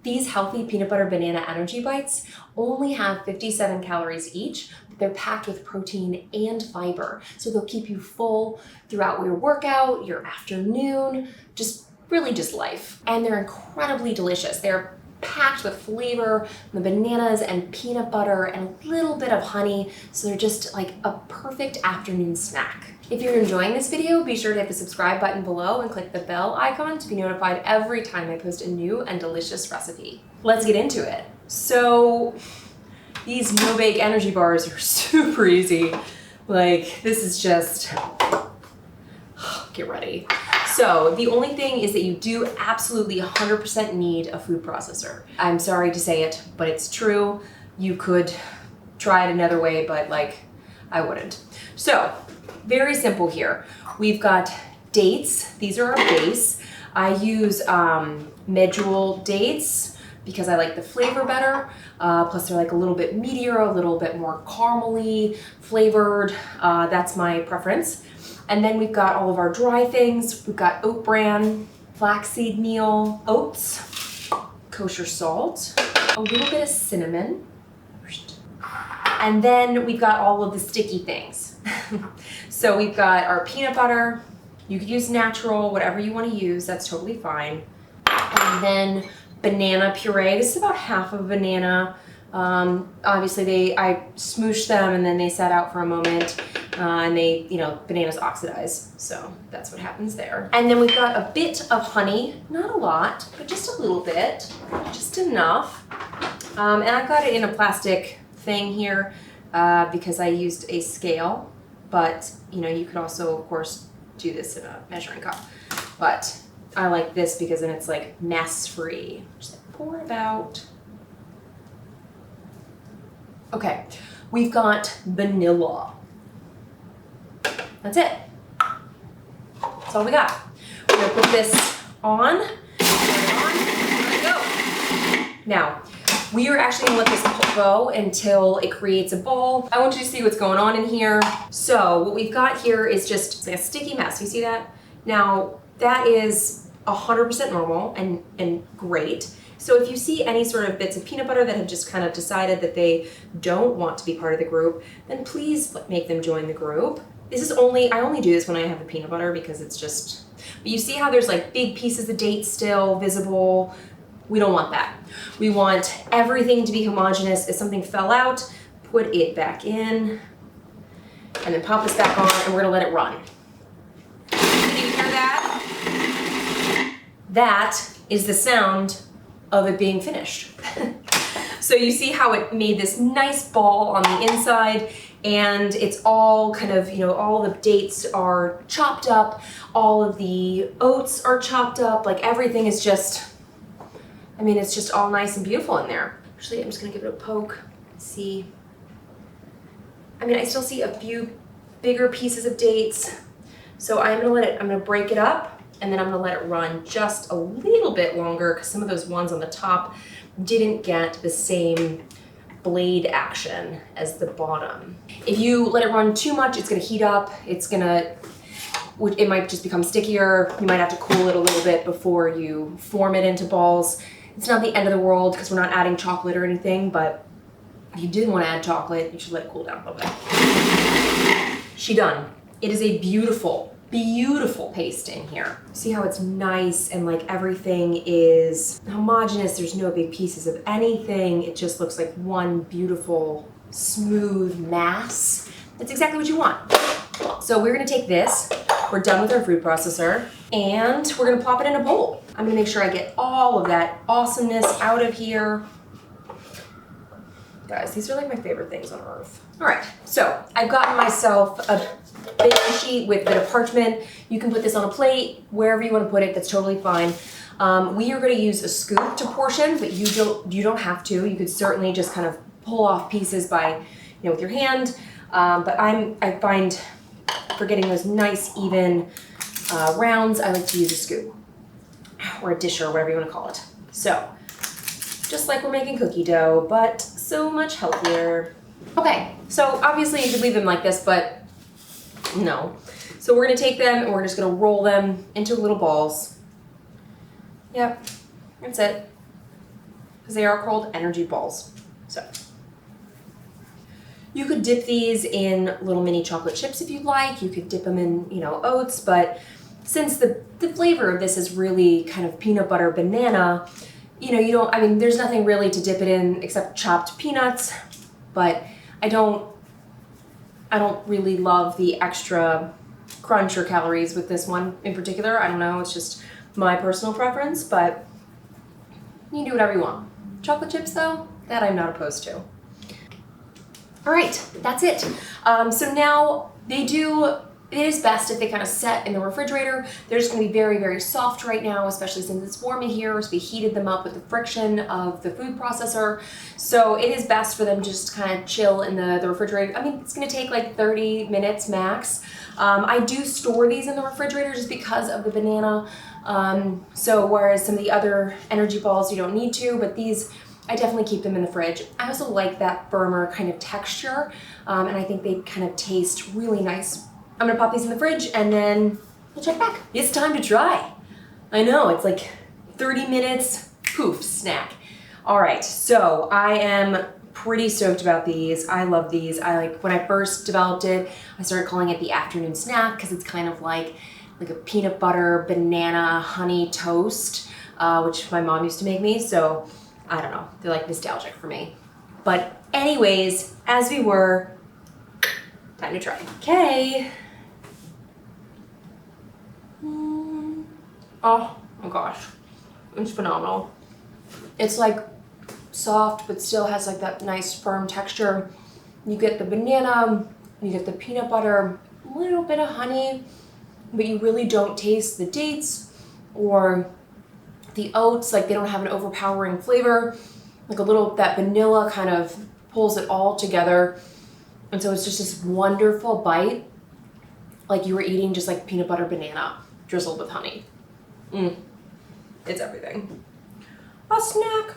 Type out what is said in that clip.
These healthy peanut butter banana energy bites only have 57 calories each, but they're packed with protein and fiber. So they'll keep you full throughout your workout, your afternoon, just life. And they're incredibly delicious. They're packed with flavor, the bananas and peanut butter and a little bit of honey. So they're just like a perfect afternoon snack. If you're enjoying this video, be sure to hit the subscribe button below and click the bell icon to be notified every time I post a new and delicious recipe. Let's get into it. So these no-bake energy bars are super easy. Like, this is just, get ready. So the only thing is that you do absolutely 100% need a food processor. I'm sorry to say it, but it's true. You could try it another way, but like, I wouldn't. So, very simple here. We've got dates. These are our base. I use medjool dates because I like the flavor better. Plus they're like a little bit meatier, a little bit more caramely flavored. That's my preference. And then we've got all of our dry things. We've got oat bran, flaxseed meal, oats, kosher salt, a little bit of cinnamon. And then we've got all of the sticky things. So we've got our peanut butter. You could use natural, whatever you want to use, that's totally fine. And then banana puree. This is about half of a banana. Obviously I smooshed them and then they sat out for a moment. And they, bananas oxidize. So that's what happens there. And then we've got a bit of honey, not a lot, but just a little bit, just enough. And I've got it in a plastic thing here because I used a scale, but you could also of course do this in a measuring cup. But I like this because then it's like mess free. Just pour about. Okay, we've got vanilla. That's it. That's all we got. We're gonna put this on, turn it on, let it go. Now, we are actually gonna let this go until it creates a ball. I want you to see what's going on in here. So what we've got here is just like a sticky mess. You see that? Now, that is 100% normal and great. So if you see any sort of bits of peanut butter that have just kind of decided that they don't want to be part of the group, then please make them join the group. I only do this when I have the peanut butter because it's just, but you see how there's like big pieces of date still visible? We don't want that. We want everything to be homogeneous. If something fell out, put it back in and then pop this back on and we're gonna let it run. Can you hear that? That is the sound of it being finished. So you see how it made this nice ball on the inside and it's all kind of, all the dates are chopped up, all of the oats are chopped up, like everything is just, it's just all nice and beautiful in there. Actually, I'm just gonna give it a poke, see. I still see a few bigger pieces of dates. So I'm gonna break it up and then I'm gonna let it run just a little bit longer because some of those ones on the top didn't get the same blade action as the bottom. If you let it run too much, it's gonna heat up. It might just become stickier. You might have to cool it a little bit before you form it into balls. It's not the end of the world because we're not adding chocolate or anything, but if you did want to add chocolate, you should let it cool down a little bit. She done. It is a beautiful, beautiful paste in here. See how it's nice and like everything is homogeneous. There's no big pieces of anything. It just looks like one beautiful, smooth mass. That's exactly what you want. So we're gonna take this, we're done with our food processor, and we're gonna pop it in a bowl. I'm gonna make sure I get all of that awesomeness out of here. Guys, these are like my favorite things on earth. All right, so I've gotten myself a big sheet with a bit of parchment. You can put this on a plate, wherever you wanna put it, that's totally fine. We are gonna use a scoop to portion, but you don't have to. You could certainly just kind of pull off pieces by, with your hand. But I find for getting those nice, even rounds, I like to use a scoop or a disher, whatever you want to call it. So, just like we're making cookie dough, but so much healthier. Okay, so obviously you could leave them like this, but no. So we're gonna take them and we're just gonna roll them into little balls. Yep, that's it. because they are called energy balls. So you could dip these in little mini chocolate chips if you'd like. You could dip them in, you know, oats, but since the flavor of this is really kind of peanut butter banana, you know, I mean, there's nothing really to dip it in except chopped peanuts, but I don't really love the extra crunch or calories with this one in particular. I don't know, it's just my personal preference, but you can do whatever you want. Chocolate chips though, that I'm not opposed to. All right, that's it. So now it is best if they kind of set in the refrigerator. They're just gonna be very, very soft right now, especially since it's warm in here, so we heated them up with the friction of the food processor. So it is best for them to just kind of chill in the refrigerator. I mean, it's gonna take like 30 minutes max. I do store these in the refrigerator just because of the banana. So whereas some of the other energy balls you don't need to, but these, I definitely keep them in the fridge. I also like that firmer kind of texture, and I think they kind of taste really nice. I'm gonna pop these in the fridge and then we'll check back. It's time to try. I know, it's like 30 minutes, poof, snack. All right, so I am pretty stoked about these. I love these. When I first developed it, I started calling it the afternoon snack because it's kind of like a peanut butter, banana, honey toast, which my mom used to make me. So I don't know, they're like nostalgic for me. But anyways, as we were, time to try. Okay. Oh my gosh, it's phenomenal. It's like soft, but still has like that nice firm texture. You get the banana, you get the peanut butter, a little bit of honey, but you really don't taste the dates or the oats. Like they don't have an overpowering flavor. Like that vanilla kind of pulls it all together. And so it's just this wonderful bite. Like you were eating just like peanut butter banana drizzled with honey. It's everything. A snack.